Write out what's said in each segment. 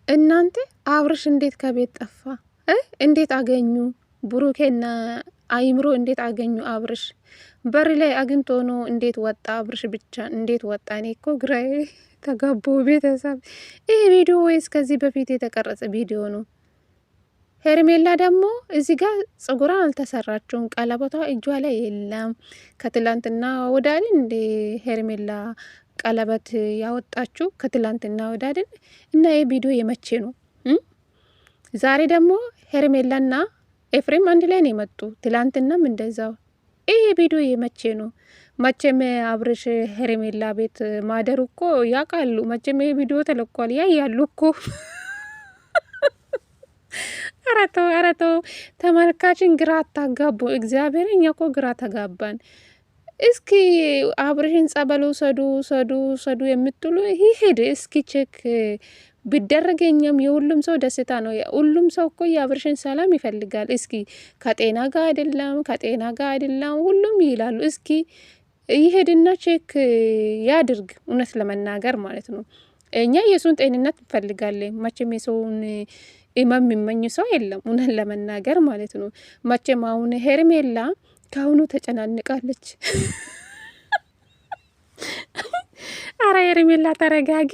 እናንተ አብርሽ እንዴት ከቤት ጠፋ? እንዴት አገኙ? ብሩኬና አይምሮ እንዴት አገኙ? አብርሽ በር ላይ አግኝቶ ነው እንዴት ወጣ? አብርሽ ብቻ እንዴት ወጣ? እኔ እኮ ግራዬ ተጋቦ ቤተሰብ። ይህ ቪዲዮ ወይስ ከዚህ በፊት የተቀረጸ ቪዲዮ ነው? ሄርሜላ ደግሞ እዚህ ጋር ጸጉሯን አልተሰራችውም። ቀለበቷ እጇ ላይ የለም። ከትላንትና ወዳድን እንደ ሄርሜላ ቀለበት ያወጣችሁ ከትላንትና ወዳድን እና ይህ ቪዲዮ የመቼ ነው? ዛሬ ደግሞ ሄርሜላና ኤፍሬም አንድ ላይ ነው የመጡ። ትላንትናም እንደዛው። ይሄ ቪዲዮ የመቼ ነው? መቼም አብርሽ ሄርሜላ ቤት ማደሩ እኮ ያውቃሉ። መቼም ይሄ ቪዲዮ ተለቋል፣ ያያሉ እኮ። አረተው ተመልካችን ግራ አታጋቡ። እግዚአብሔር እኛ እኮ ግራ ተጋባን። እስኪ አብርሽን ጸበሉ ሰዱ የምትሉ ይሄድ እስኪ ቼክ ቢደረገኝም የሁሉም ሰው ደስታ ነው። ሁሉም ሰው እኮ የአብርሽን ሰላም ይፈልጋል። እስኪ ከጤና ጋር አይደለም ሁሉም ይላሉ። እስኪ ይሄድና ቼክ ያድርግ። እውነት ለመናገር ማለት ነው እኛ የሱን ጤንነት እንፈልጋለን። መቼም የሰውን ኢማም የሚመኝ ሰው የለም። እውነት ለመናገር ማለት ነው። መቼም አሁን ሄርሜላ ከአሁኑ ተጨናንቃለች። አረ ሄርሜላ ተረጋጊ።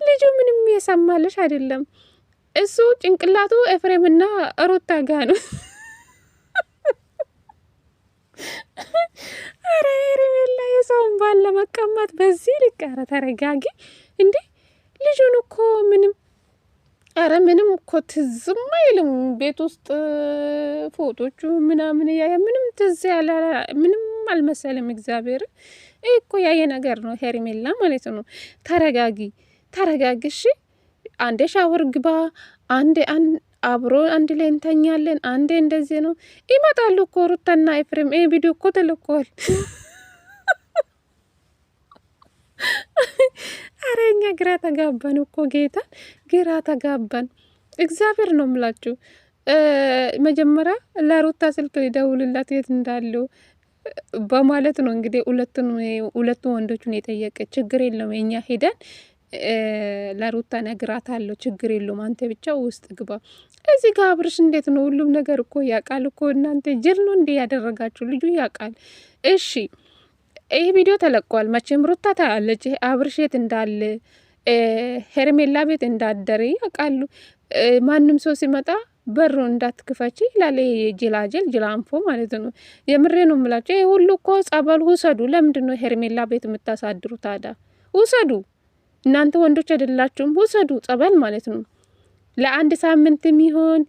ልጁ ምንም የሰማልሽ አይደለም። እሱ ጭንቅላቱ ኤፍሬምና ሩታ ጋ ነው። አረ ሄርሜላ የሰውን ባል ለመቀማት በዚህ ልክ። አረ ተረጋጊ እንዴ! ልጁን እኮ ምንም እኮ ትዝም አይልም። ቤት ውስጥ ፎቶቹ ምናምን እያየ ምንም ትዝ ያለ ምንም አልመሰልም። እግዚአብሔር እኮ ያየ ነገር ነው። ሄርሜላ ማለት ነው። ተረጋጊ እሺ። አንዴ ሻወር ግባ፣ አንዴ አብሮ አንድ ላይ እንተኛለን፣ አንዴ እንደዚህ ነው። ይመጣሉ እኮ ሩታና ኤፍሬም። ይሄ ቪዲዮ እኮ ተልኳል። አረ እኛ ግራ ተጋባን እኮ ጌታን ግራ ተጋባን። እግዚአብሔር ነው ምላችሁ። መጀመሪያ ለሩታ ስልክ ደውልላት የት እንዳለው በማለት ነው እንግዲህ ሁለቱ ወንዶቹን የጠየቀ። ችግር የለውም የኛ ሄደን ለሩታ ነግራት አለው። ችግር የለውም አንተ ብቻ ውስጥ ግባ። እዚህ ጋር አብርሽ እንዴት ነው? ሁሉም ነገር እኮ ያውቃል እኮ። እናንተ ጅል ነው እንዴ ያደረጋችሁ? ልጁ ያውቃል። እሺ ይህ ቪዲዮ ተለቋል። መቼም ሩታ ታያለች አብርሽ የት እንዳለ ሄርሜላ ቤት እንዳደረ ያውቃሉ። ማንም ሰው ሲመጣ በሩ እንዳትክፈች ይላል። ጅላንፎ ማለት ነው። የምሬ ነው የምላቸው። ይህ ሁሉ እኮ ጸበል ውሰዱ። ለምንድን ነው ሄርሜላ ቤት የምታሳድሩ ታዲያ? ውሰዱ። እናንተ ወንዶች አይደላችሁም? ውሰዱ ጸበል ማለት ነው። ለአንድ ሳምንት የሚሆን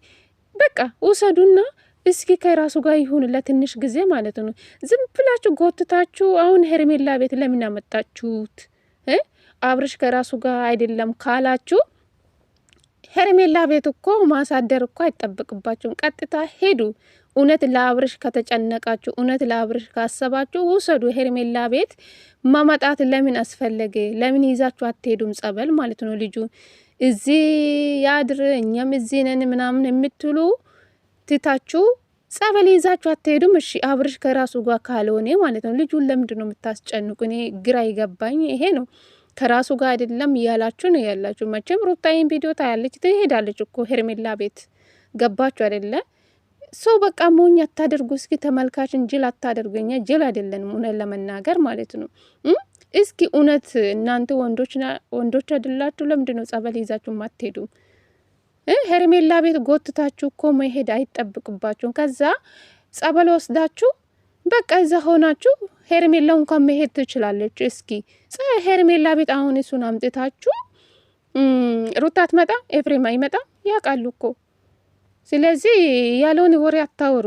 በቃ ውሰዱና እስኪ ከራሱ ጋር ይሁን ለትንሽ ጊዜ ማለት ነው። ዝም ብላችሁ ጎትታችሁ አሁን ሄርሜላ ቤት ለምን ያመጣችሁት? አብርሽ ከራሱ ጋር አይደለም ካላችሁ ሄርሜላ ቤት እኮ ማሳደር እኮ አይጠበቅባችሁም። ቀጥታ ሄዱ። እውነት ለአብርሽ ከተጨነቃችሁ፣ እውነት ለአብርሽ ካሰባችሁ ውሰዱ። ሄርሜላ ቤት ማመጣት ለምን አስፈለገ? ለምን ይዛችሁ አትሄዱም? ጸበል ማለት ነው። ልጁ እዚህ ያድር እኛም እዚህ ነን ምናምን የምትሉ ትታችሁ ጸበል ይዛችሁ አትሄዱም? እሺ አብርሽ ከራሱ ጋር ካልሆነ ማለት ነው። ልጁን ለምንድን ነው የምታስጨንቁ? እኔ ግራ ይገባኝ ይሄ ነው። ከራሱ ጋር አይደለም እያላችሁ ነው ያላችሁ። መቼም ሩታይን ቪዲዮ ታያለች፣ ትሄዳለች እኮ ሄርሜላ ቤት። ገባችሁ አይደለ? ሰው በቃ ሞኝ አታደርጉ። እስኪ ተመልካችን ጅል አታደርጉኛ። ጅል አይደለንም እውነት ለመናገር ማለት ነው። እስኪ እውነት እናንተ ወንዶች አይደላችሁ? ለምንድን ነው ጸበል ይዛችሁ ማትሄዱ? ሄርሜላ ቤት ጎትታችሁ እኮ መሄድ አይጠብቅባችሁም። ከዛ ጸበል ወስዳችሁ በቃ እዛ ሆናችሁ ሄርሜላ እንኳን መሄድ ትችላለች። እስኪ ሄርሜላ ቤት አሁን እሱን አምጥታችሁ ሩታ አትመጣ፣ ኤፍሬም አይመጣ፣ ያውቃሉ እኮ። ስለዚህ ያለውን ወሬ አታወሩ።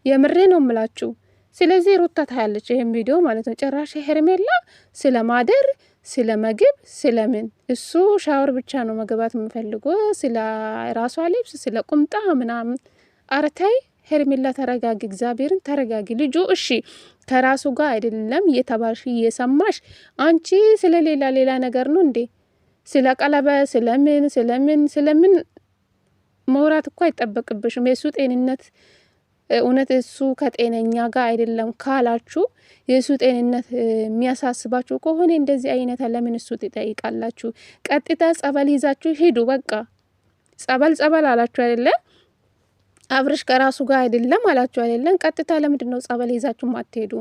የምሬ ነው ምላችሁ። ስለዚህ ሩታ ታያለች ይሄን ቪዲዮ ማለት ነው። ጭራሽ ሄርሜላ ስለ ማደር፣ ስለ ምግብ፣ ስለምን እሱ ሻወር ብቻ ነው መግባት የምፈልገው፣ ስለ ራሷ ልብስ፣ ስለ ቁምጣ ምናምን። አረታይ ሄርሜላ ተረጋጊ፣ እግዚአብሔርን ተረጋጊ። ልጁ እሺ ከራሱ ጋር አይደለም እየተባልሽ እየሰማሽ አንቺ ስለ ሌላ ነገር ነው እንዴ? ስለ ቀለበ ስለምን መውራት እኮ አይጠበቅብሽም። የእሱ ጤንነት እውነት እሱ ከጤነኛ ጋር አይደለም ካላችሁ የእሱ ጤንነት የሚያሳስባችሁ ከሆነ እንደዚህ አይነት ለምን እሱ ትጠይቃላችሁ? ቀጥታ ጸበል ይዛችሁ ሂዱ። በቃ ጸበል ጸበል አላችሁ አይደለ? አብርሽ ከራሱ ጋር አይደለም አላችሁ አይደለም? ቀጥታ ለምንድን ነው ጸበል ይዛችሁ ማትሄዱ?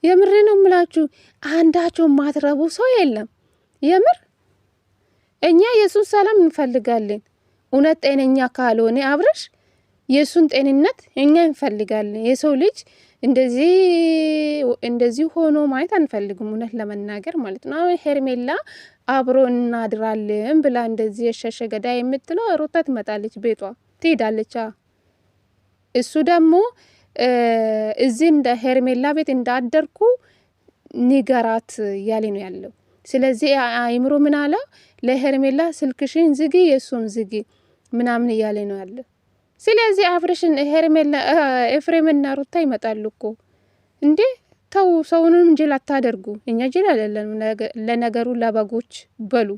የምሬ ነው የምላችሁ። አንዳቸው ማትረቡ ሰው የለም። የምር እኛ የሱን ሰላም እንፈልጋለን። እውነት ጤነኛ ካልሆነ አብርሽ የሱን ጤንነት እኛ እንፈልጋለን። የሰው ልጅ እንደዚህ ሆኖ ማየት አንፈልግም፣ እውነት ለመናገር ማለት ነው። አሁን ሄርሜላ አብሮ እናድራለን ብላ እንደዚህ የሸሸ ገዳይ የምትለው ሩታ ትመጣለች፣ ቤቷ ትሄዳለች። እሱ ደግሞ እዚህ እንደ ሄርሜላ ቤት እንዳደርኩ ንገራት እያለ ነው ያለው። ስለዚህ አይምሮ ምን አለ ለሄርሜላ ስልክሽን ዝጊ፣ የሱን ዝጊ ምናምን እያለ ነው ያለው። ስለዚህ አብርሽን ሄርሜላ ኤፍሬምና ሩታ ይመጣሉ እኮ እንዴ! ተው፣ ሰውንም ጅል አታደርጉ። እኛ ጅል አይደለም ለነገሩ፣ ለበጎች በሉ።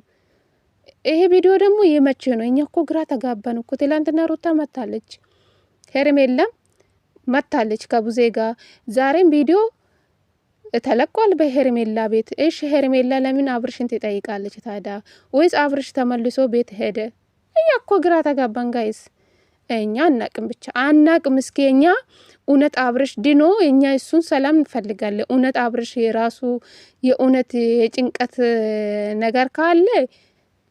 ይሄ ቪዲዮ ደግሞ የመቼ ነው? እኛ እኮ ግራ ተጋባን እኮ። ትላንትና ሩታ መታለች፣ ሄርሜላም መታለች ከቡዜ ጋር። ዛሬም ቪዲዮ ተለቋል በሄርሜላ ቤት። እሺ ሄርሜላ ለምን አብርሽን ትጠይቃለች ታዲያ? ወይስ አብርሽ ተመልሶ ቤት ሄደ? እኛ እኮ ግራ ተጋባን ጋይስ። እኛ አናቅም፣ ብቻ አናቅም። እስኪ እኛ እውነት አብርሽ ድኖ እኛ እሱን ሰላም እንፈልጋለን። እውነት አብርሽ የራሱ የእውነት የጭንቀት ነገር ካለ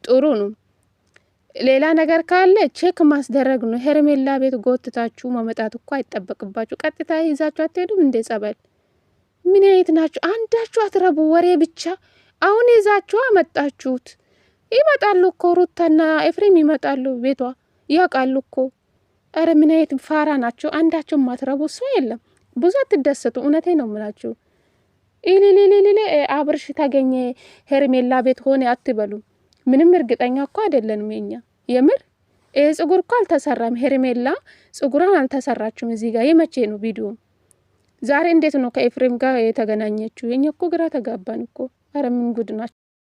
ጥሩ ነው። ሌላ ነገር ካለ ቼክ ማስደረግ ነው። ሄርሜላ ቤት ጎትታችሁ መመጣት እኮ አይጠበቅባችሁ። ቀጥታ ይዛችሁ አትሄዱም እንዴ ጸበል? ምን አይነት ናችሁ? አንዳችሁ አትረቡ፣ ወሬ ብቻ። አሁን ይዛችሁ አመጣችሁት። ይመጣሉ እኮ ሩታና ኤፍሬም ይመጣሉ ቤቷ፣ ያውቃሉ እኮ። አረ ምን አይነት ፋራ ናቸው? አንዳቸው ማትረቡ ሰው የለም። ብዙ አትደሰቱ፣ እውነቴ ነው የምላችሁ። ኢሊሊሊሊ አብርሽ ታገኘ ሄርሜላ ቤት ሆነ አትበሉ። ምንም እርግጠኛ እኮ አይደለንም የኛ። የምር ፀጉር እኮ አልተሰራም። ሄርሜላ ፀጉሯን አልተሰራችሁም። እዚህ ጋር የመቼ ነው ቪዲዮ? ዛሬ እንዴት ነው ከኤፍሬም ጋር የተገናኘችው? የኛ እኮ ግራ ተጋባን እኮ። አረ ምን ጉድ ናቸው?